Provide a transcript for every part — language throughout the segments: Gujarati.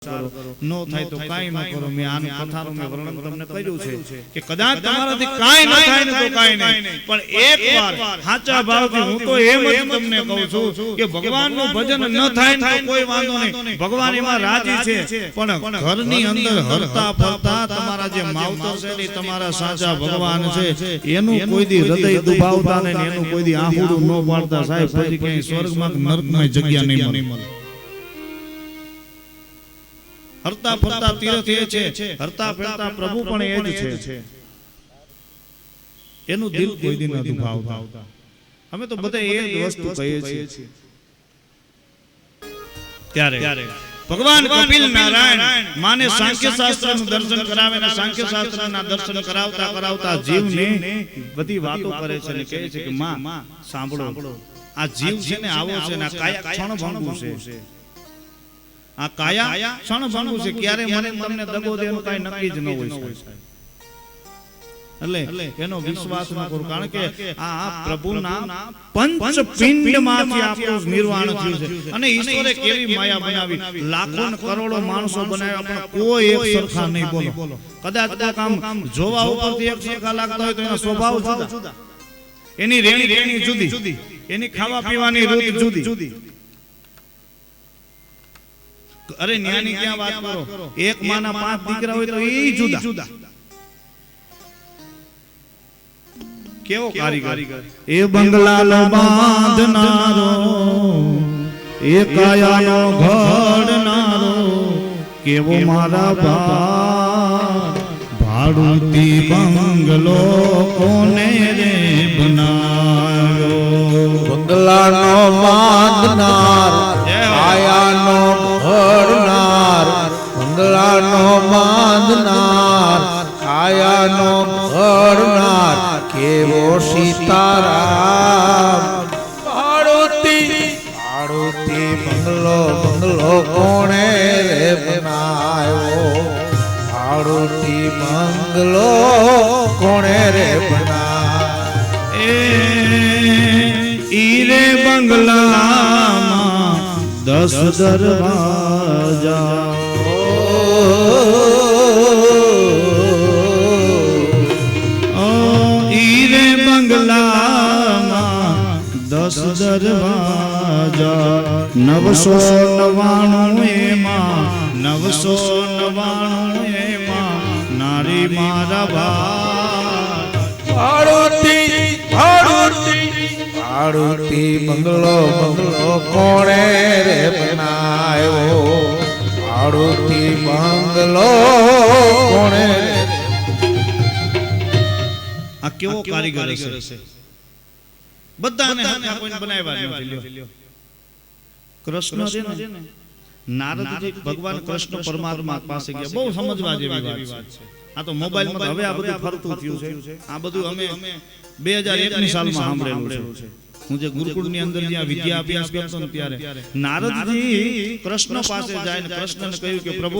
નો થાય તો કાઈ ન કરો। મેં આનું કથાનું મેં વર્ણન તમને કર્યું છે કે કદાચ તમારાથી કાઈ ન થાય ને તો કાઈ નહીં, પણ એકવાર સાચા ભાવથી હું તો એમ જ તમને કહું છું કે ભગવાનનું ભજન ન થાય ને તો કોઈ વાંધો નહીં, ભગવાન એમાં રાજી છે। પણ ઘરની અંદર હરતા ફરતા તમારા જે માવતર છે ને તમારા સાચા ભગવાન છે એનું કોઈ દી હૃદય દુભાવતા ને એનું કોઈ દી આહુડું ન પાડતા સાહેબ, પછી ક્યાંય સ્વર્ગમાં નરકમાં જગ્યા નહીં મળે। હરતા ફરતા તીર્થ એ છે, હરતા ફરતા પ્રભુ પણ એ જ છે, એનું દિલ કોઈ દી ન દુભાવતા। અમે તો બધા એ જ વસ્તુ કહીએ છીએ। ત્યારે ભગવાન કપિલ નારાયણ માને સાંખ્ય શાસ્ત્રનું દર્શન કરાવે ને સાંખ્ય શાસ્ત્રના દર્શન કરાવતા કરાવતા જીવને બધી વાતો કરે છે ને કહે છે કે માં સાંભળો, આ જીવ છે ને આવો છે ને આ કાયા ક્ષણભંગુ છે, આ કાયા ક્ષણભંગુ છે, ક્યારે મને તમને દગો દેવાનું કઈ નક્કી જ ન હોય। એટલે એનો વિશ્વાસ ન કરો, કારણ કે આ પ્રભુના પંચ પિંડમાંથી આપણું નિર્વાણ થયું છે અને ઈશ્વરે કેવી માયા બનાવી, લાખો ને કરોડો માણસો બનાવ્યા પણ કોઈ એક સરખા નહીં। બોલો કદાચ તો કામ જોવા ઉપરથી એક સરખા લાગતા હોય તો એનો સ્વભાવ જુદા, એની રેણી જુદી, એની ખાવા પીવાની રીત જુદી। અરે ન્યાની ક્યાં વાત કરો, એક માના 5 દીકરા હોય તો એ જુદા, કેવો કારીગર એ બંગલા બાંધનારો, એ કાયાનો ઘડનારો, કેવો મારા ભાડુતી બંગલો કોને રે બનાવ્યો। બંગલાનો બાંધનાર, કાયાનો ઘડનાર, બંગલાનો બાંધનાર, કાયાનો ઘડનાર, કેવો સીતારામ। ભાડુતી બંગલો કોણે રે બનાવ્યો, ભાડુતી બંગલો કોણે રે બનાવ્યો। ઈરે બંગલામાં 10 દરવાજા, ઈરે બંગલામાં 10 દરવાજા, 999 એમાં 999 એમાં નારી મારા ભાડુતી બંગલો કોણે રે બનાવ્યો, ભાડુતી બંગલો કોણે રે। આ કેવો કારીગર છે, બધાને હરખા કોઈને બનાવ્યા નથી। કૃષ્ણ છે ને, નારદજી ભગવાન કૃષ્ણ પરમાત્મા પાસે ગયા, બહુ સમજવા જેવી વાત છે। આ તો મોબાઈલમાં હવે આ બધું ફરતું થયું છે, આ બધું અમે 2001ની સાલમાં સાંભળેલું છે। હું જે ગુરુકુળની અંદર જ્યાં વિદ્યા અભ્યાસ કરતો ને ત્યારે નારદજી કૃષ્ણ પાસે જાય ને કૃષ્ણને કહ્યું કે પ્રભુ,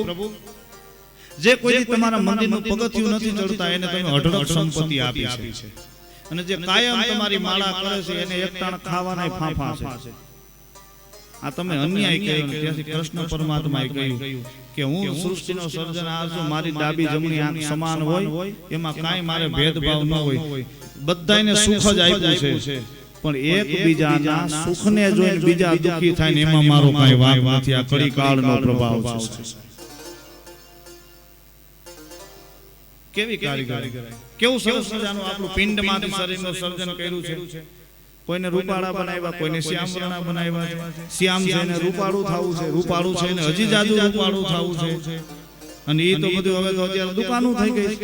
જે કોઈ તમારા મંદિરનું પગથિયું નથી ચડતા એને તમે અઢળક સંપત્તિ આપી છે, અને જે કાયમ તમારી માળા કરે છે એને એકટાણ ખાવાના ફાંફા છે। આ તમે અન્યાય કર્યો ને ત્યાંથી કૃષ્ણ પરમાત્માએ કહ્યું કે હું સૃષ્ટિનો સર્જન આજો, મારી ડાબી જમણી આંખ સમાન હોય, એમાં કાંઈ મારે ભેદભાવ ન હોય, બધાને સુખ જ આપ્યું છે, પણ એકબીજાના સુખને જોઈને બીજા દુખી થાય ને એમાં મારો કાંઈ વાંક નથી। આ કળી કાળનો પ્રભાવ છે। કેવી કારીગરી, કેવું સરસ મજાનું આપણું પિંડમાંથી શરીરનું સર્જન કર્યું છે। કોઈને રૂપાળા બનાવ્યા, કોઈને શ્યામવર્ણા બનાવ્યા છે, શ્યામ છે ને રૂપાળું થવું છે, રૂપાળું છે ને હજી જાજુ રૂપાળું થવું છે, અને એ તો બધું હવે તો અત્યારે દુકાનું થઈ ગઈ,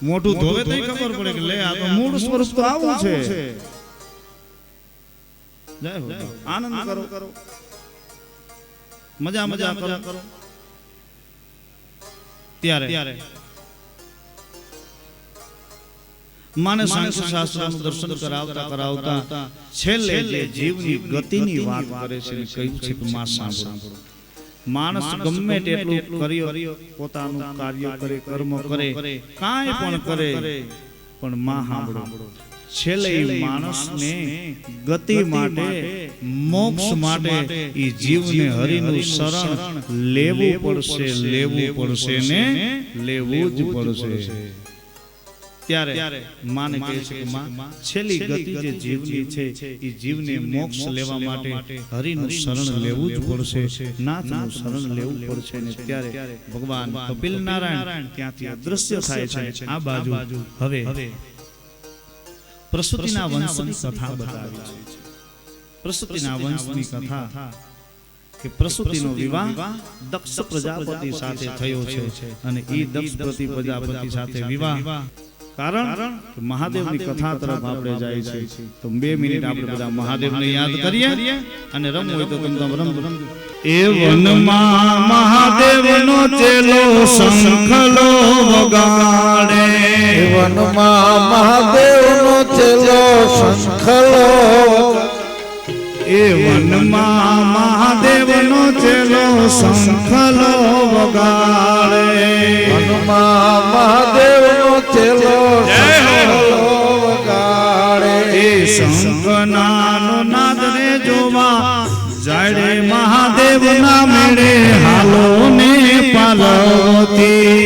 મોઢું ધોવે તો ખબર પડે કે લે આ તો મૂળ સ્વરૂપ તો આવું છે। જય હો, આનંદ કરો, મજા કરો। ત્યારે માને સાંખ્ય શાસ્ત્રનું દર્શન કરાવતા કરાવતા છેલ્લે જે જીવની ગતિની વાત કરે છે ને કહ્યું છે કે માં સાંભળો, માણસ ગમે તેટલું કર્યો પોતાનું કાર્ય કરે, કર્મ કરે, કાંઈ પણ કરે, પણ માં સાંભળો, છેલ્લે ઈ માણસને ગતિ માટે મોક્ષ માટે ઈ જીવને હરિનું શરણ લેવું પડશે ને લેવું જ પડશે. ત્યારે માને કહે છે કે માં છેલ્લી ગતિ જે જીવની છે એ જીવને મોક્ષ લેવા માટે હરિનું શરણ લેવું જ પડશે, નાથનું શરણ લેવું પડશે. ને ત્યારે ભગવાન કપિલ નારાયણ ત્યાંથી અદૃશ્ય થાય છે. આ બાજુ હવે પ્રસૂતિના વંશની કથા બતાવી છે. પ્રસૂતિના વંશની કથા કે પ્રસૂતિનો વિવાહ દક્ષ પ્રજાપતિ સાથે થયો છે અને એ દક્ષ પ્રજાપતિ સાથે વિવાહ કારણ મહાદેવની કથા તરફ આપણે જાય છે. તો 2 મિનિટ આપણે બધા મહાદેવને યાદ કરીએ અને રમવું હોય તો તમે રમજો. એ વનમાં મહાદેવનો ચેલો શંખલો વગાડે, વનમાં મહાદેવનો ચેલો શંખલો, એ વનમાં મહાદેવનો ચેલો શંખલો વગાડે, વનમાં મહાદેવનો ચેલો શંખલો વગાડે. એ શંખનાનો નાદ રે જોવા જાડે મહાદેવના મેળે હાલો ને પાર્વતી,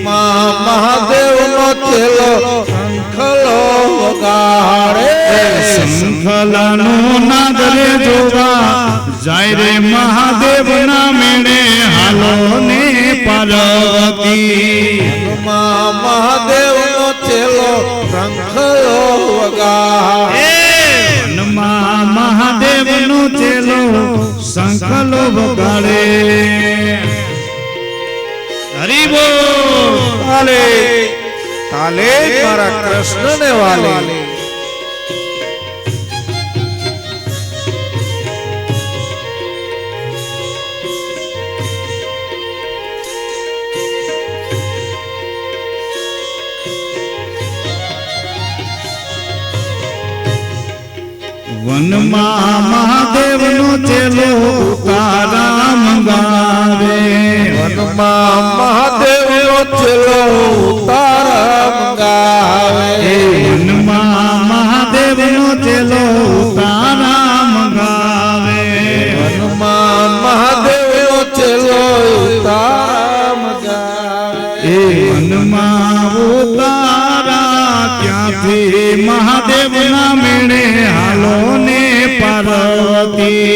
મહાદેવનો ચેલો શંખલો વગાડે. શંખલાનો નાદ રે જોવા જાય રે મહાદેવના મેળે હાલો ને પાર્વતી, મહાદેવનો ચેલો શંખલો વગાડે. મહાદેવનો ચેલો શંખલો વગાડે. હરિ બોલ. તાલે તાલે મારા કૃષ્ણને વાલે. વનમાં મહાદેવનો ચેલો ઉતારા મંગાવે, વનમાં મહાદેવનો ચેલો ઉતારા મંગાવે. વનમાં મહાદેવનો ચેલો ઉતારા મંગાવે, વનમાં મહાદેવનો ચેલો ઉતારા મંગાવે. એ વનમાં ઉતારા ક્યાંથી મહાદેવના મેળે હાલો ને પાર્વતી,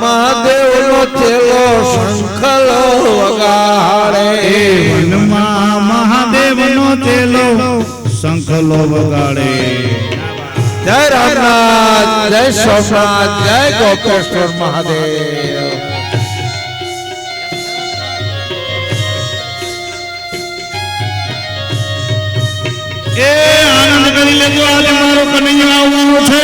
મહાદેવનો ચેલો શંખલો વગાડે. વનમાં મહાદેવનો ચેલો શંખલો વગાડે. જય રામનાથ, જય સોમનાથ, જય ગોપેશ્વર મહાદેવ. એ આનંદ કરી લેજો, આજે મારો કનૈયો આવવાનો છે.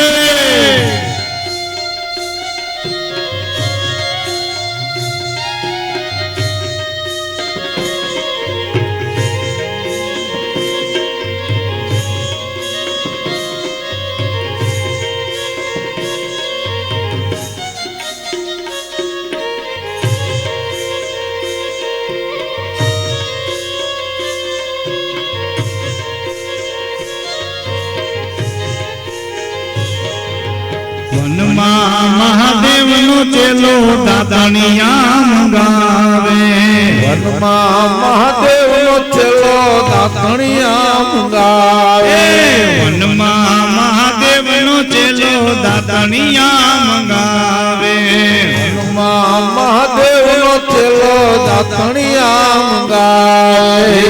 વનમાં મહાદેવનો ચેલો દાદાણિયા મંગાવે, વનમાં મહાદેવનો ચેલો દાતણિયા મંગાવે. વનમાં મહાદેવનો ચેલો દાદાણિયા મંગાવે, વનમાં મહાદેવનો ચેલો દાતણિયા મંગાવે.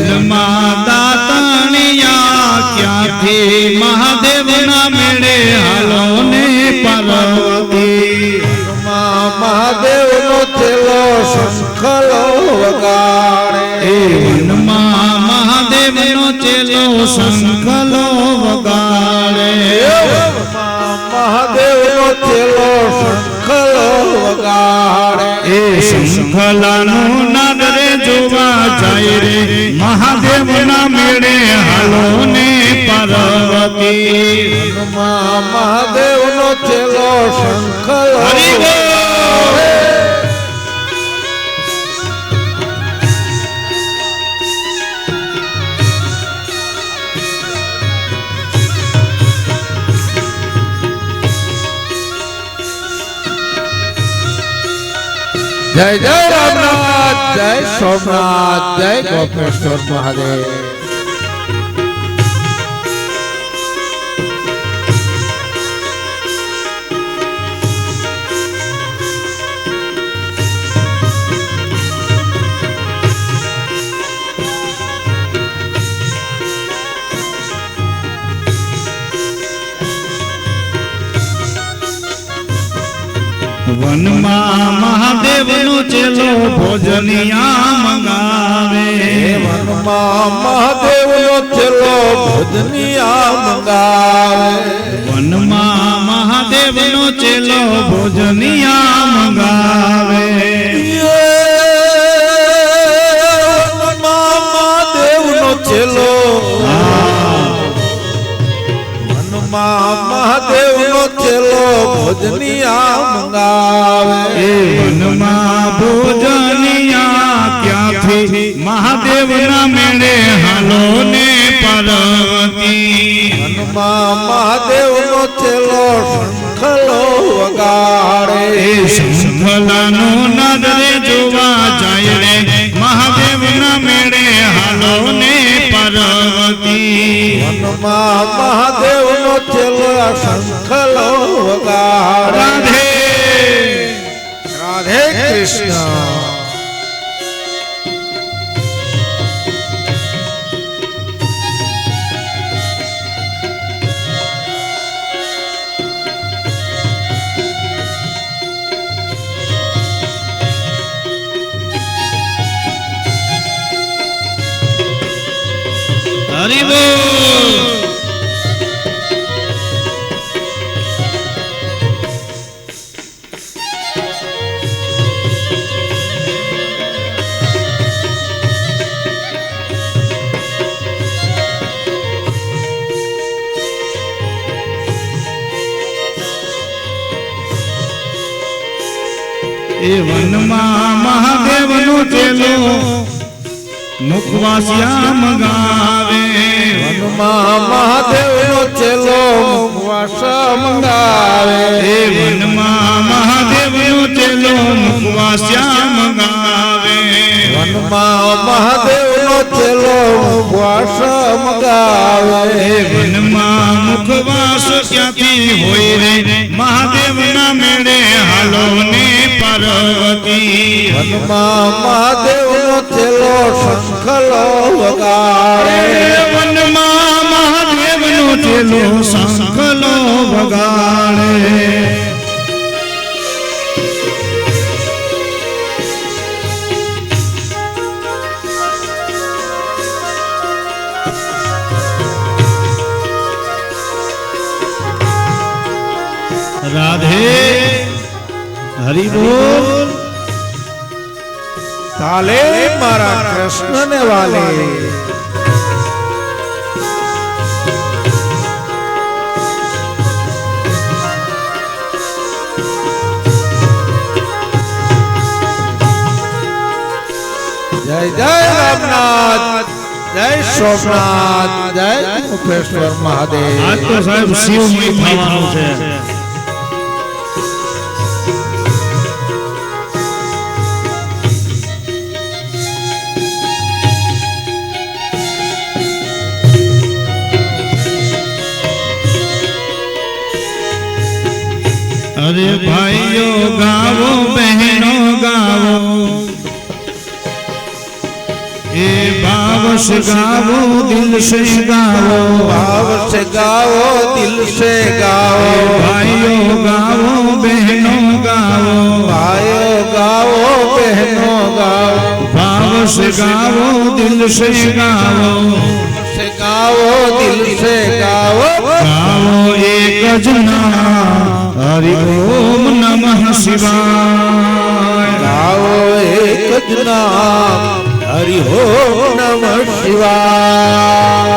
વનમાં દાતાણિયા ક્યાંથી મહાદેવના મેળે હાલો ને પાર્વતી, મહાદેવનો ચેલો શંખલો વગાડે. વનમાં મહાદેવનો ચેલો શંખલો વગાડે. મહાદેવનો ચેલો શંખલો વગાડે. એ શંખલાનો નાદ રે જોવા જાય રે મહાદેવના મેળે હાલો ને પાર્વતી, મહાદેવનો ચેલો શંખલો હરિ બોલ. જય જય રામનાથ, જય સોમનાથ, જય ગોપેશ્વર મહાદેવ. વનમાં મહાદેવનો ચેલો ભોજનિયા મંગાવે. વનમાં મહાદેવનો ચેલો ભોજનિયા મંગાવે. વનમાં મહાદેવનો ચેલો ભોજનિયા મંગાવે. વનમાં મહાદેવનો ચેલો, વનમાં મહાદેવનો ચેલો ભોજનિયા મંગાવે. વનમાં ભોજનિયા ક્યાંથી મહાદેવના મેળે હાલો ને પાર્વતી. વનમાં મહાદેવનો ચેલો શંખલો વગાડે. શંખલાનો નાદ રે જોવા જાય રે મહાદેવના મેળે હાલો ને પાર્વતી. વનમાં મહાદેવનો ચેલો શંખલો વગાડે. રાધે કૃષ્ણ. હરિ બોલ. એ વનમાં મહાદેવનો ચેલો મુખવાસિયા મંગાવે. વનમાં મહાદેવનો ચેલો મુખવાસ મંગાવે. એ વનમાં મહાદેવનો ચેલો મુખવાસિયા મંગાવે. વનમાં મહાદેવનો ચેલો મુખવાસ મંગાવે. એ વનમાં મુખવાસ ક્યાંથી હોય રે મહાદેવના મેળે હાલો ને પાર્વતી. વનમાં મહાદેવનો ચેલો શંખલો વગાડે. વનમાં મહાદેવનો ચેલો શંખલો વગાડે. રાધે હરિ બોલ. તાલે મારા કૃષ્ણને વાલે. જય જય રામનાથ, જય સોમનાથ, જય ગોપેશ્વર મહાદેવ. આજ તો સાહેબ શિવમય થવાનું છે. અરે ભાઈઓ ગાવો બહેનો ગાવો, એ ભાવ से गावो दिल से गावो, भाव से गाओ दिल से गाओ, भाइयों गावो बहनों गावो, भाइयों गाओ बहनों गाओ, भाव से गावो दिल से गावो, से गाओ दिल से गाओ, गावो एक जना हरि ओम नमः शिवाय, गाओ एक नाम हरि ओम नमः शिवाय।